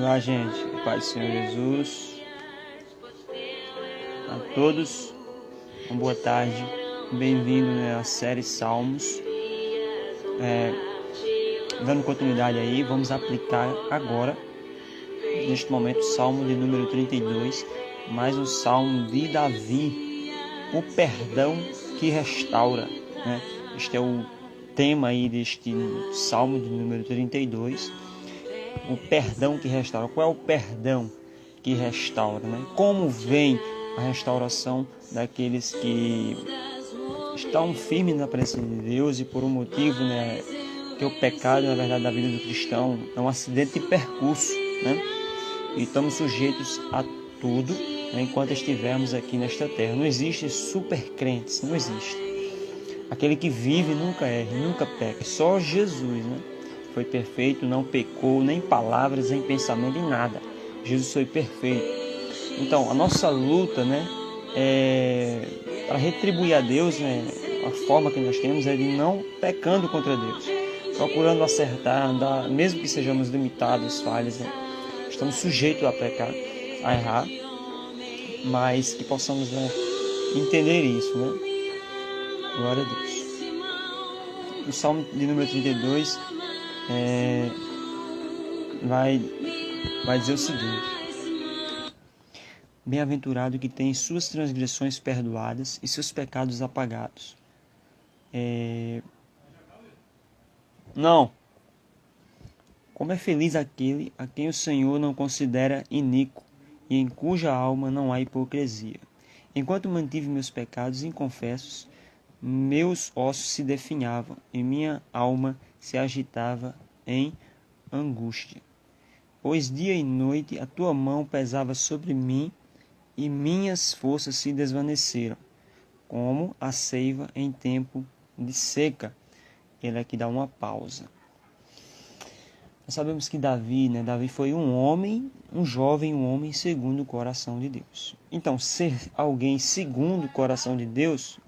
Olá, gente. Pai do Senhor Jesus. A todos, uma boa tarde. Bem-vindo à série Salmos. Dando continuidade aí, vamos aplicar agora, neste momento, o Salmo de número 32, mais um Salmo de Davi, o perdão que restaura. Este é o tema aí deste Salmo de número 32. O perdão que restaura. Qual é o perdão que restaura? Como vem a restauração daqueles que estão firmes na presença de Deus e por um motivo, que o pecado, na verdade, da vida do cristão é um acidente de percurso, e estamos sujeitos a tudo, enquanto estivermos aqui nesta terra. Não existe super crentes, não existe. Aquele que vive nunca erra, nunca peca. Só Jesus, foi perfeito, não pecou, nem em palavras, nem em pensamento, em nada. Jesus foi perfeito. Então, a nossa luta, é para retribuir a Deus, a forma que nós temos é de não pecando contra Deus, procurando acertar, mesmo que sejamos limitados, falhas, estamos sujeitos a pecar, a errar, mas que possamos entender isso, Glória a Deus. O Salmo de número 32 vai dizer o seguinte: bem-aventurado que tem suas transgressões perdoadas e seus pecados apagados. Não. Como é feliz aquele a quem o Senhor não considera iníquo e em cuja alma não há hipocrisia. Enquanto mantive meus pecados inconfessos, meus ossos se definhavam e minha alma se agitava em angústia. Pois dia e noite a tua mão pesava sobre mim e minhas forças se desvaneceram, como a seiva em tempo de seca. Ele aqui dá uma pausa. Nós sabemos que Davi foi um jovem homem segundo o coração de Deus. Então, ser alguém segundo o coração de Deus,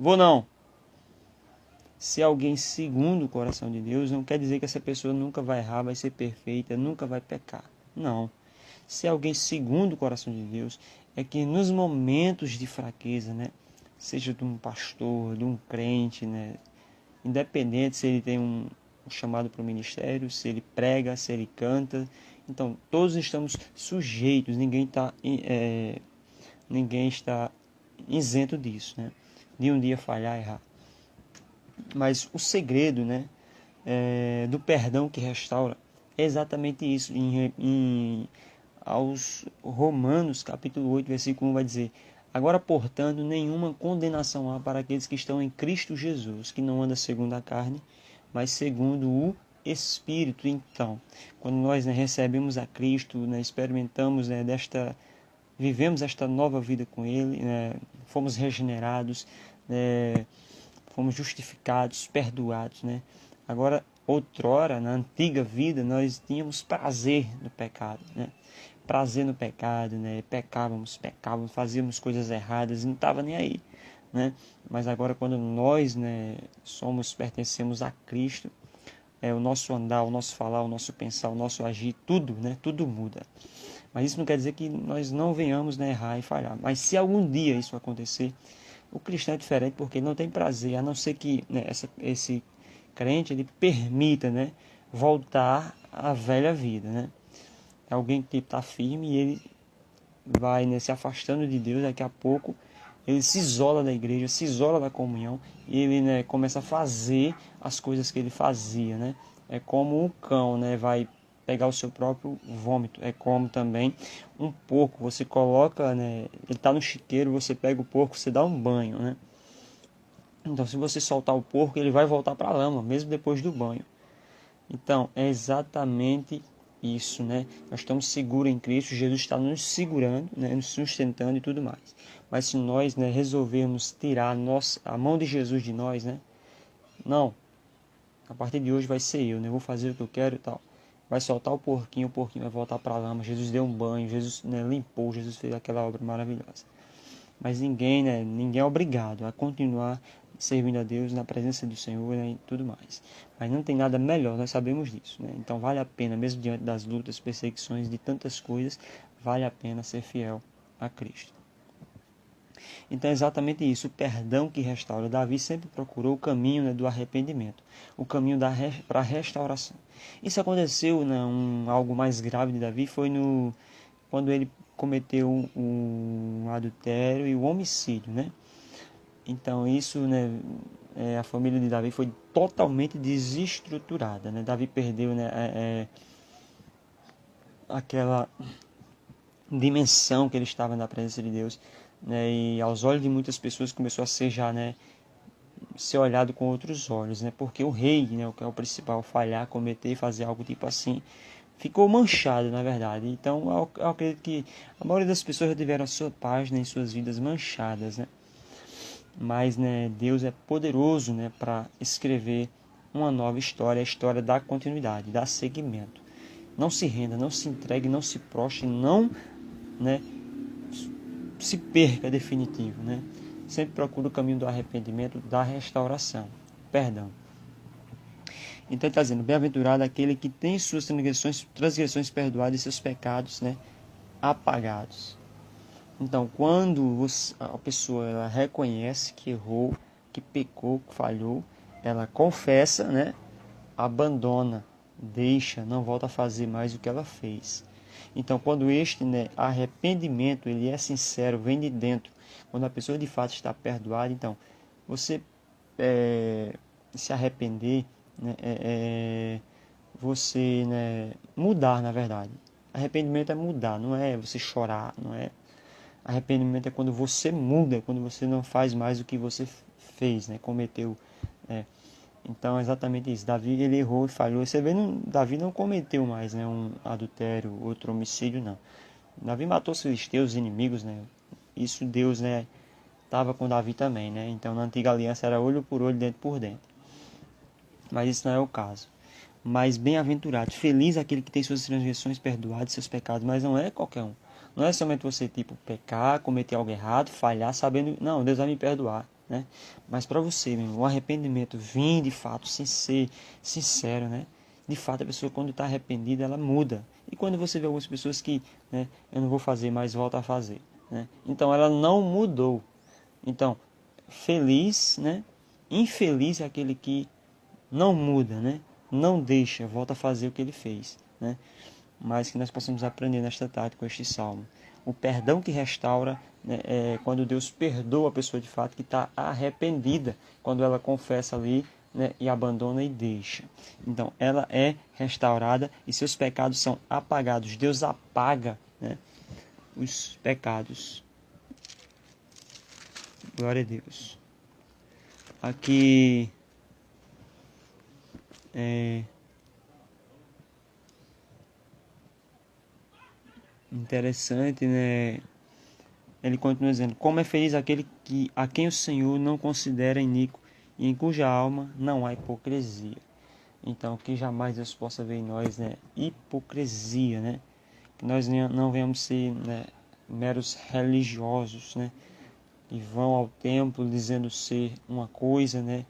ser alguém segundo o coração de Deus não quer dizer que essa pessoa nunca vai errar, vai ser perfeita, nunca vai pecar. Não. Ser alguém segundo o coração de Deus é que nos momentos de fraqueza, seja de um pastor, de um crente, independente se ele tem um chamado para o ministério, se ele prega, se ele canta, então todos estamos sujeitos, ninguém está isento disso, de um dia falhar, errar. Mas o segredo, do perdão que restaura é exatamente isso. Aos Romanos, capítulo 8, versículo 1, vai dizer: agora, portanto, nenhuma condenação há para aqueles que estão em Cristo Jesus, que não anda segundo a carne, mas segundo o Espírito. Então, quando nós recebemos a Cristo, experimentamos vivemos esta nova vida com Ele, fomos regenerados, fomos justificados, perdoados, Agora, outrora, na antiga vida, nós tínhamos prazer no pecado, prazer no pecado, pecávamos, fazíamos coisas erradas e não estava nem aí, Mas agora, quando nós pertencemos a Cristo, o nosso andar, o nosso falar, o nosso pensar, o nosso agir, tudo, tudo muda. Mas isso não quer dizer que nós não venhamos errar e falhar. Mas se algum dia isso acontecer, o cristão é diferente porque ele não tem prazer, a não ser que esse crente ele permita voltar à velha vida. É alguém que está firme e ele vai se afastando de Deus. Daqui a pouco ele se isola da igreja, se isola da comunhão e ele começa a fazer as coisas que ele fazia. É como um cão vai pegar o seu próprio vômito. É como também um porco, você coloca, ele está no chiqueiro, você pega o porco, você dá um banho, Então, se você soltar o porco, ele vai voltar para a lama, mesmo depois do banho. Então, é exatamente isso, Nós estamos seguros em Cristo, Jesus está nos segurando, nos sustentando e tudo mais. Mas se nós resolvermos tirar a mão de Jesus de nós, não, a partir de hoje vai ser eu, vou fazer o que eu quero e tal. Vai soltar o porquinho vai voltar para a lama. Jesus deu um banho, Jesus limpou, Jesus fez aquela obra maravilhosa. Mas ninguém é obrigado a continuar servindo a Deus, na presença do Senhor, né, e tudo mais. Mas não tem nada melhor, nós sabemos disso, né? Então vale a pena, mesmo diante das lutas, perseguições, de tantas coisas, vale a pena ser fiel a Cristo. Então é exatamente isso, o perdão que restaura. Davi sempre procurou o caminho, né, do arrependimento, o caminho para a restauração. Isso aconteceu, né, algo mais grave de Davi foi quando ele cometeu um adultério e o homicídio, né? Então isso, né, a família de Davi foi totalmente desestruturada, né? Davi perdeu, né, aquela dimensão que ele estava na presença de Deus, né? E aos olhos de muitas pessoas começou a ser já, né, ser olhado com outros olhos, né? Porque o rei, né, o que é o principal, falhar, cometer, fazer algo tipo assim, ficou manchado, na verdade. Então eu acredito que a maioria das pessoas já tiveram a sua página em suas vidas manchadas, né? Mas, né, Deus é poderoso, né, para escrever uma nova história, a história da continuidade, da seguimento. Não se renda, não se entregue, não se prostre, não, né, se perca definitivo, né? Sempre procure o caminho do arrependimento, da restauração, perdão. Então ele está dizendo, bem-aventurado aquele que tem suas transgressões perdoadas e seus pecados, né, apagados. Então, quando a pessoa ela reconhece que errou, que pecou, que falhou, ela confessa, né, abandona, deixa, não volta a fazer mais o que ela fez. Então, quando este, né, arrependimento ele é sincero, vem de dentro, quando a pessoa de fato está perdoada, então, você se arrepender, né, você, né, mudar, na verdade. Arrependimento é mudar, não é você chorar, não é. Arrependimento é quando você muda, quando você não faz mais o que você fez, né, cometeu. Então é exatamente isso. Davi ele errou e falhou. Você vê, Davi não cometeu mais, né, um adultério, outro homicídio, não. Davi matou os filisteus, os inimigos, né. Isso Deus, né, estava com Davi também, né. Então na antiga aliança era olho por olho, dente por dente. Mas isso não é o caso. Mas bem-aventurado, feliz aquele que tem suas transgressões perdoadas, seus pecados, mas não é qualquer um. Não é somente você, tipo, pecar, cometer algo errado, falhar, sabendo, não, Deus vai me perdoar, né? Mas para você, meu irmão, o arrependimento vir de fato, sem ser sincero, né? De fato, a pessoa quando está arrependida, ela muda. E quando você vê algumas pessoas que, né, eu não vou fazer, mas volta a fazer, né? Então, ela não mudou. Então, feliz, né? Infeliz é aquele que não muda, né? Não deixa, volta a fazer o que ele fez, né? Mas que nós possamos aprender nesta tarde com este salmo. O perdão que restaura, né, é quando Deus perdoa a pessoa de fato que está arrependida, quando ela confessa ali, né, e abandona e deixa. Então, ela é restaurada e seus pecados são apagados. Deus apaga, né, os pecados. Glória a Deus. Aqui interessante, né? Ele continua dizendo: como é feliz aquele a quem o Senhor não considera iníquo e em cuja alma não há hipocrisia. Então, que jamais Deus possa ver em nós, né, hipocrisia, né? Que nós não venhamos ser, né, meros religiosos, né? Que vão ao templo dizendo ser uma coisa, né?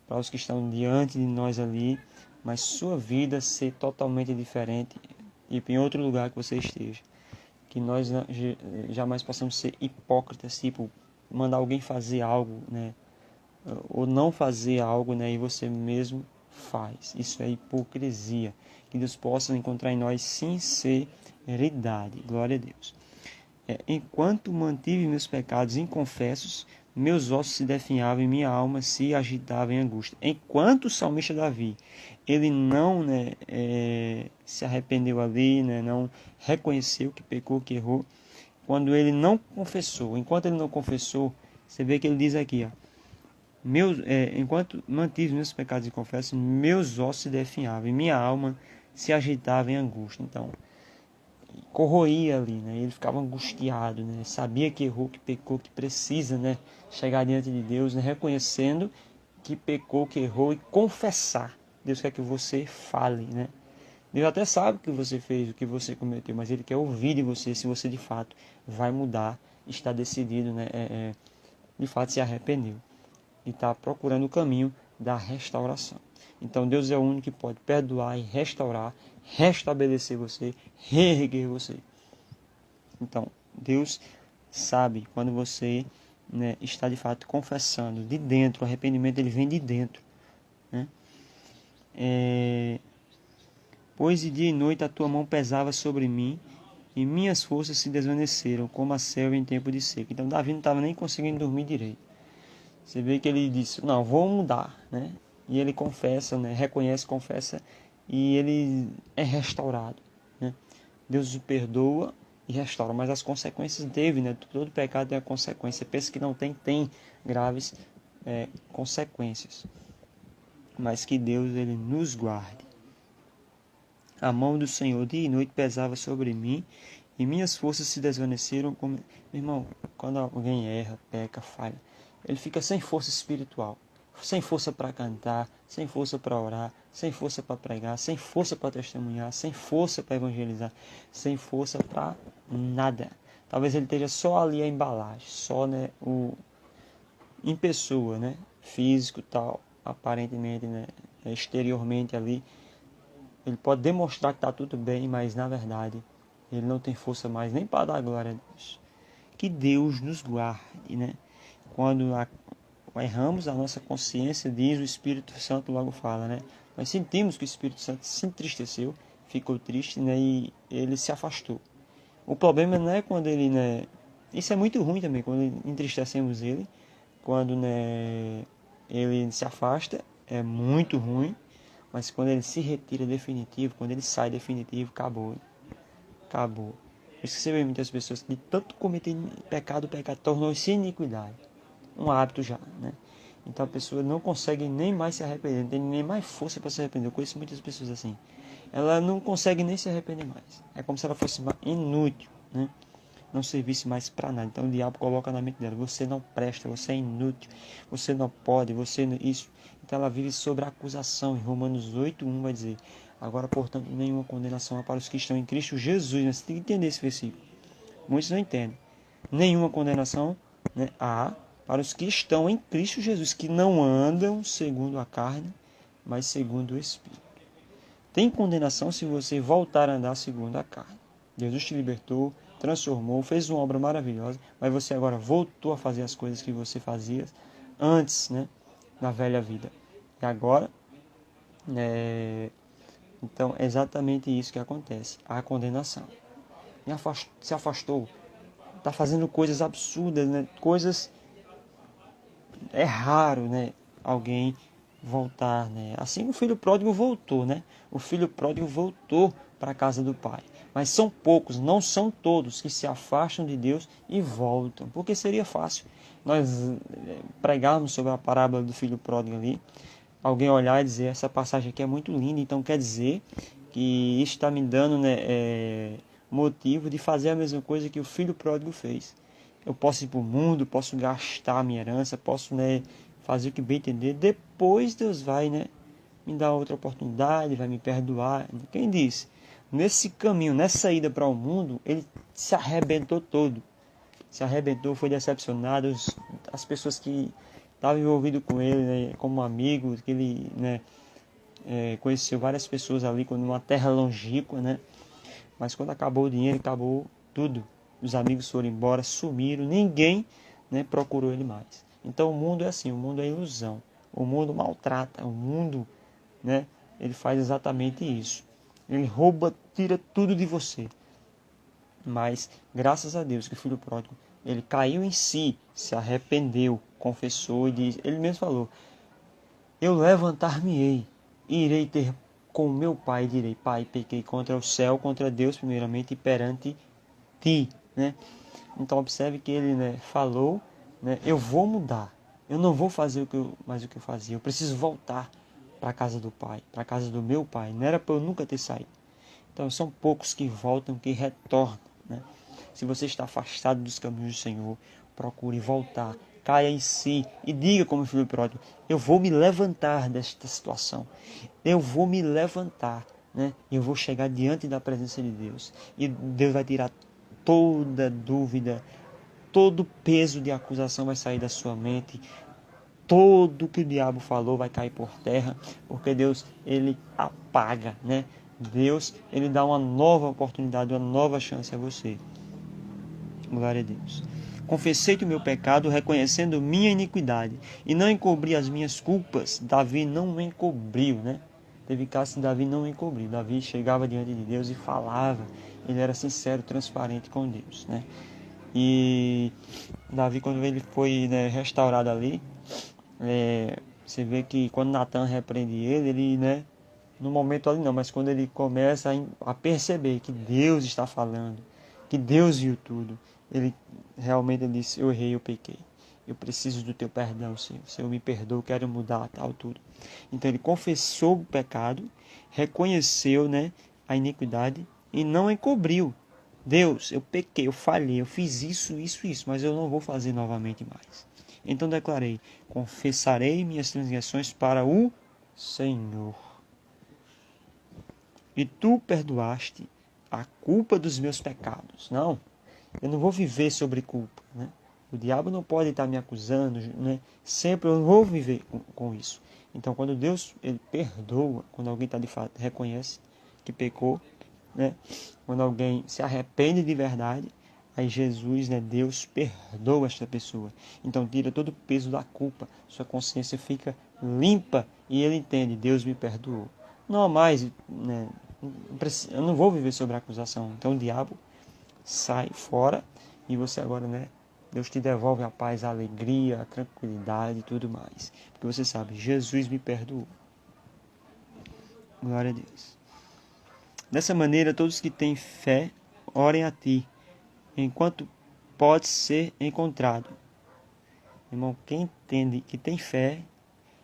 Para os que estão diante de nós ali, mas sua vida ser totalmente diferente e em outro lugar que você esteja. Que nós jamais possamos ser hipócritas, tipo, mandar alguém fazer algo, né, ou não fazer algo, né, e você mesmo faz. Isso é hipocrisia. Que Deus possa encontrar em nós sinceridade. Glória a Deus. Enquanto mantive meus pecados inconfessos, meus ossos se definhavam e minha alma se agitava em angústia. Enquanto o salmista Davi, ele não, né, se arrependeu ali, né, não reconheceu que pecou, que errou. Quando ele não confessou, enquanto ele não confessou, você vê que ele diz aqui, ó, enquanto mantive meus pecados inconfessos, meus ossos se definhavam e minha alma se agitava em angústia. Então, corroía ali, né? Ele ficava angustiado, né? Sabia que errou, que pecou, que precisa, né, chegar diante de Deus, né, reconhecendo que pecou, que errou e confessar. Deus quer que você fale, né? Deus até sabe o que você fez, o que você cometeu, mas Ele quer ouvir de você se você de fato vai mudar, está decidido, né, de fato se arrependeu. e está procurando o caminho da restauração. Então Deus é o único que pode perdoar e restaurar, restabelecer você, reerguer você. Então Deus sabe quando você, né, está de fato confessando de dentro. O arrependimento ele vem de dentro, né? Pois de dia e noite a tua mão pesava sobre mim e minhas forças se desvaneceram como a selva em tempo de seca. Então Davi não estava nem conseguindo dormir direito. Você vê que ele disse, não, vou mudar, né? E ele confessa, né? Reconhece, confessa, e ele é restaurado, né? Deus o perdoa e restaura, mas as consequências teve, né? Todo pecado tem a consequência. Pensa que não tem graves consequências. Mas que Deus ele nos guarde. A mão do Senhor dia e noite pesava sobre mim e minhas forças se desvaneceram como... Meu irmão, quando alguém erra, peca, falha, ele fica sem força espiritual, sem força para cantar, sem força para orar, sem força para pregar, sem força para testemunhar, sem força para evangelizar, sem força para nada. Talvez ele esteja só ali a embalagem, só, né, em pessoa, né, físico tal, aparentemente, né, exteriormente ali. Ele pode demonstrar que está tudo bem, mas na verdade ele não tem força mais nem para dar glória a Deus. Que Deus nos guarde, né? Quando erramos, a nossa consciência diz, o Espírito Santo logo fala, né? Nós sentimos que o Espírito Santo se entristeceu, ficou triste, né? E ele se afastou. O problema não é quando ele, né? Isso é muito ruim também, quando entristecemos ele, quando, né, ele se afasta, é muito ruim. Mas quando ele se retira definitivo, quando ele sai definitivo, acabou. Acabou. Por isso que você vê muitas pessoas que de tanto cometer pecado, o pecado tornou-se iniquidade. Um hábito já, né? Então a pessoa não consegue nem mais se arrepender, não tem nem mais força para se arrepender. Eu conheço muitas pessoas assim. Ela não consegue nem se arrepender mais. É como se ela fosse inútil, né? Não servisse mais para nada. Então o diabo coloca na mente dela, você não presta, você é inútil, você não pode, você não... isso. Então ela vive sobre a acusação. Em Romanos 8:1 vai dizer, agora portanto nenhuma condenação há para os que estão em Cristo Jesus. Mas você tem que entender esse versículo. Muitos não entendem. Nenhuma condenação, né, há para os que estão em Cristo Jesus, que não andam segundo a carne, mas segundo o Espírito. Tem condenação se você voltar a andar segundo a carne. Jesus te libertou, transformou, fez uma obra maravilhosa, mas você agora voltou a fazer as coisas que você fazia antes, né, na velha vida. E agora, então é exatamente isso que acontece, a condenação. Se afastou, está fazendo coisas absurdas, né, coisas... É raro, né, alguém voltar, né? Assim o filho pródigo voltou, né? O filho pródigo voltou para a casa do pai. Mas são poucos, não são todos que se afastam de Deus e voltam. Porque seria fácil nós pregarmos sobre a parábola do filho pródigo ali, alguém olhar e dizer, essa passagem aqui é muito linda, então quer dizer que isso está me dando, né, motivo de fazer a mesma coisa que o filho pródigo fez. Eu posso ir para o mundo, posso gastar a minha herança, posso, né, fazer o que bem entender. Depois Deus vai, né, me dar outra oportunidade, vai me perdoar. Quem disse? Nesse caminho, nessa ida para o mundo, ele se arrebentou todo. Se arrebentou, foi decepcionado. As pessoas que estavam envolvidas com ele, né, como amigo, que ele, né, conheceu várias pessoas ali, numa terra longínqua, né? Mas quando acabou o dinheiro, acabou tudo. Os amigos foram embora, sumiram, ninguém, né, procurou ele mais. Então o mundo é assim, o mundo é ilusão. O mundo maltrata, o mundo, né, ele faz exatamente isso. Ele rouba, tira tudo de você. Mas graças a Deus que o filho pródigo, ele caiu em si, se arrependeu, confessou e disse, ele mesmo falou, eu levantar-me-ei, irei ter com meu pai e direi, pai, pequei contra o céu, contra Deus primeiramente e perante ti, né? Então observe que ele, né, falou, né, eu vou mudar, eu não vou fazer mais o que eu fazia, eu preciso voltar para a casa do pai, para a casa do meu pai, não era para eu nunca ter saído. Então são poucos que voltam, que retornam, né? Se você está afastado dos caminhos do Senhor, procure voltar, caia em si e diga como filho pródigo, eu vou me levantar desta situação, eu vou me levantar, né? Eu vou chegar diante da presença de Deus e Deus vai tirar toda dúvida, todo peso de acusação vai sair da sua mente, Tudo que o diabo falou vai cair por terra, porque Deus, ele apaga, né? Deus, ele dá uma nova oportunidade, uma nova chance a você. Glória a Deus. Confessei-te o meu pecado, reconhecendo minha iniquidade, e não encobri as minhas culpas. Davi não encobriu, né? Teve casos que Davi não encobriu. Davi chegava diante de Deus e falava. Ele era sincero, transparente com Deus, né? E Davi, quando ele foi, né, restaurado ali, você vê que quando Natan repreende ele, né, no momento ali não, mas quando ele começa a perceber que Deus está falando, que Deus viu tudo, ele realmente disse: eu errei, eu pequei, eu preciso do teu perdão, Senhor. Senhor, me perdoa, eu quero mudar, tal, tudo. Então ele confessou o pecado, reconheceu, né, a iniquidade e não encobriu. Deus, eu pequei, eu falhei, eu fiz isso, mas eu não vou fazer novamente mais. Então declarei: confessarei minhas transgressões para o Senhor. E tu perdoaste a culpa dos meus pecados. Não, eu não vou viver sobre culpa, né? O diabo não pode estar me acusando, né? Sempre eu não vou viver com isso. Então, quando Deus, ele perdoa, quando alguém está de fato, reconhece que pecou, né? Quando alguém se arrepende de verdade, aí Jesus, né, Deus perdoa esta pessoa. Então tira todo o peso da culpa, sua consciência fica limpa e ele entende: Deus me perdoou. Não há mais, né, eu não vou viver sobre a acusação. Então o diabo sai fora e você agora, né, Deus te devolve a paz, a alegria, a tranquilidade e tudo mais. Porque você sabe: Jesus me perdoou. Glória a Deus. Dessa maneira, todos que têm fé, orem a ti, enquanto pode ser encontrado. Irmão, quem entende que tem fé,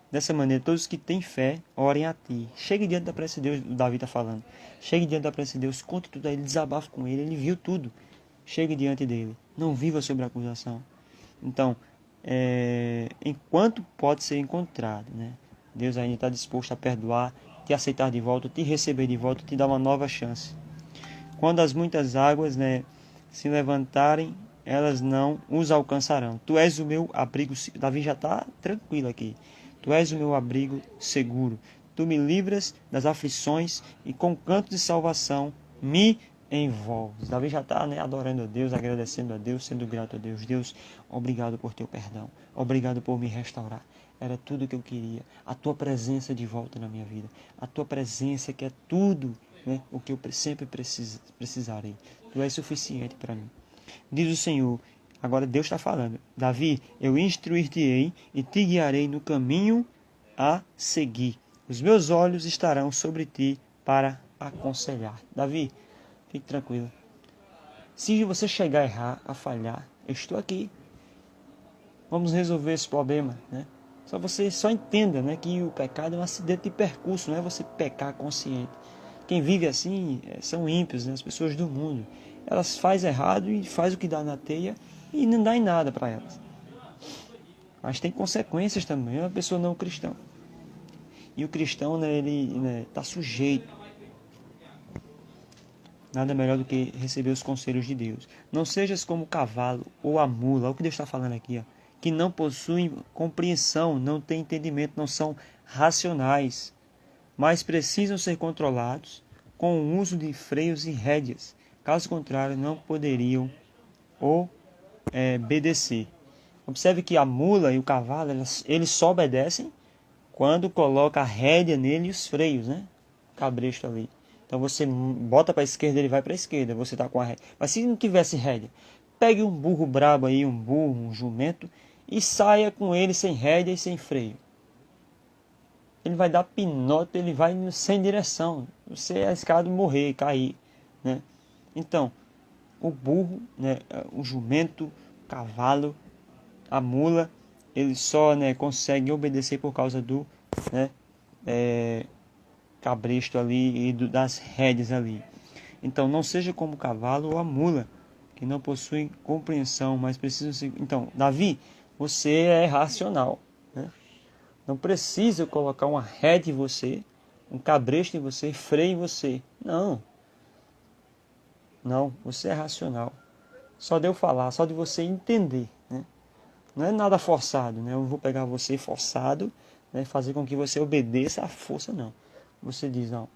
dessa maneira, todos que têm fé, orem a ti. Chegue diante da presença de Deus, o Davi está falando. Chegue diante da presença de Deus, conte tudo a ele, desabafe com ele, ele viu tudo. Chegue diante dele, não viva sobre a acusação. Então, enquanto pode ser encontrado, né? Deus ainda está disposto a perdoar, te aceitar de volta, te receber de volta, te dar uma nova chance. Quando as muitas águas, né, se levantarem, elas não os alcançarão. Tu és o meu abrigo. Davi já está tranquilo aqui. Tu és o meu abrigo seguro. Tu me livras das aflições e com canto de salvação me envolves. Davi já está, né, adorando a Deus, agradecendo a Deus, sendo grato a Deus. Deus, obrigado por teu perdão. Obrigado por me restaurar. Era tudo o que eu queria. A tua presença de volta na minha vida. A tua presença que é tudo, né, o que eu sempre precisarei. Tu és suficiente para mim. Diz o Senhor. Agora Deus está falando: Davi, eu instruir-te-ei e te guiarei no caminho a seguir. Os meus olhos estarão sobre ti para aconselhar. Davi, fique tranquilo. Se você chegar a errar, a falhar, eu estou aqui. Vamos resolver esse problema, né? Só entenda, né, que o pecado é um acidente de percurso, não é você pecar consciente. Quem vive assim são ímpios, né, as pessoas do mundo. Elas fazem errado e fazem o que dá na teia e não dá em nada para elas. Mas tem consequências também, é uma pessoa não cristã. E o cristão, né, ele está sujeito. Nada melhor do que receber os conselhos de Deus. Não sejas como o cavalo ou a mula. Olha o que Deus está falando aqui, ó, que não possuem compreensão, não têm entendimento, não são racionais, mas precisam ser controlados com o uso de freios e rédeas. Caso contrário, não poderiam obedecer. Observe que a mula e o cavalo, eles só obedecem quando coloca a rédea nele e os freios, né? Cabresto ali. Então você bota para a esquerda, ele vai para a esquerda, você está com a rédea. Mas se não tivesse rédea, pegue um burro brabo aí, um jumento, e saia com ele sem rédea e sem freio. Ele vai dar pinote, ele vai sem direção. Você é arriscado morrer, cair, né? Então, o burro, né, o jumento, o cavalo, a mula, eles só, né, conseguem obedecer por causa do, né, cabresto ali e das rédeas ali. Então, não seja como o cavalo ou a mula, que não possuem compreensão, mas precisam ser... Então, Davi, você é racional, né? Não precisa colocar uma rédea em você, um cabresto em você, freio em você. Não. Não, você é racional. Só de eu falar, só de você entender, né? Não é nada forçado, né? Eu vou pegar você forçado, né? Fazer com que você obedeça à força, não. Você diz, não,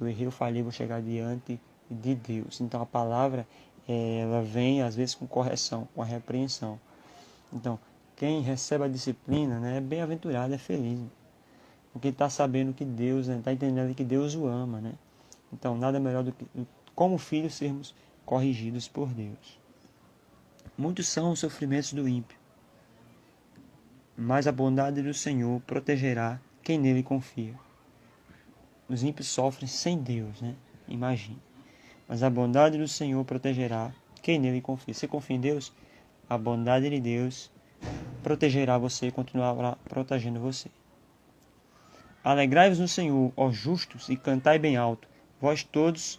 eu errei, eu falhei, vou chegar diante de Deus. Então a palavra, ela vem às vezes com correção, com a repreensão. Então, quem recebe a disciplina, né, é bem-aventurado, é feliz. Porque está sabendo que Deus, está entendendo que Deus o ama, né? Então, nada melhor do que, como filhos, sermos corrigidos por Deus. Muitos são os sofrimentos do ímpio, mas a bondade do Senhor protegerá quem nele confia. Os ímpios sofrem sem Deus, né? Imagine. Mas a bondade do Senhor protegerá quem nele confia. Você confia em Deus? A bondade de Deus protegerá você e continuará protegendo você. Alegrai-vos no Senhor, ó justos, e cantai bem alto, vós todos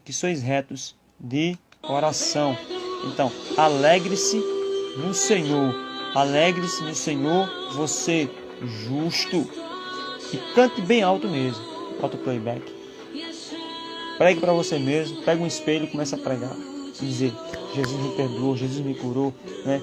que sois retos de coração. Então, alegre-se no Senhor. Alegre-se no Senhor, você justo. E cante bem alto mesmo. Bota o playback. Pregue para você mesmo. Pega um espelho e começa a pregar. E dizer, Jesus me perdoou, Jesus me curou, né?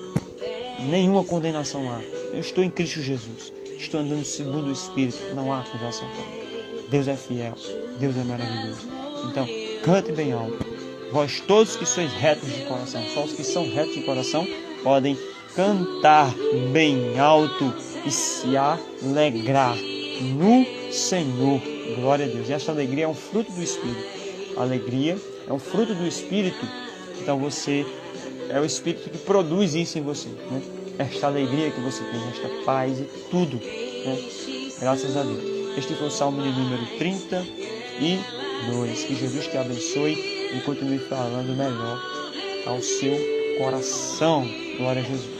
Nenhuma condenação há. Eu estou em Cristo Jesus. Estou andando segundo o Espírito. Não há acusação para mim. Deus é fiel. Deus é maravilhoso. Então, cante bem alto. Vós todos que sois retos de coração. Só os que são retos de coração podem cantar bem alto e se alegrar no Senhor. Glória a Deus. E essa alegria é um fruto do Espírito. A alegria é um fruto do Espírito. Então você é o Espírito que produz isso em você, né? Esta alegria que você tem, esta paz e tudo, né? Graças a Deus. Este foi o Salmo de número 32. Que Jesus te abençoe e continue falando melhor ao seu coração. Glória a Jesus.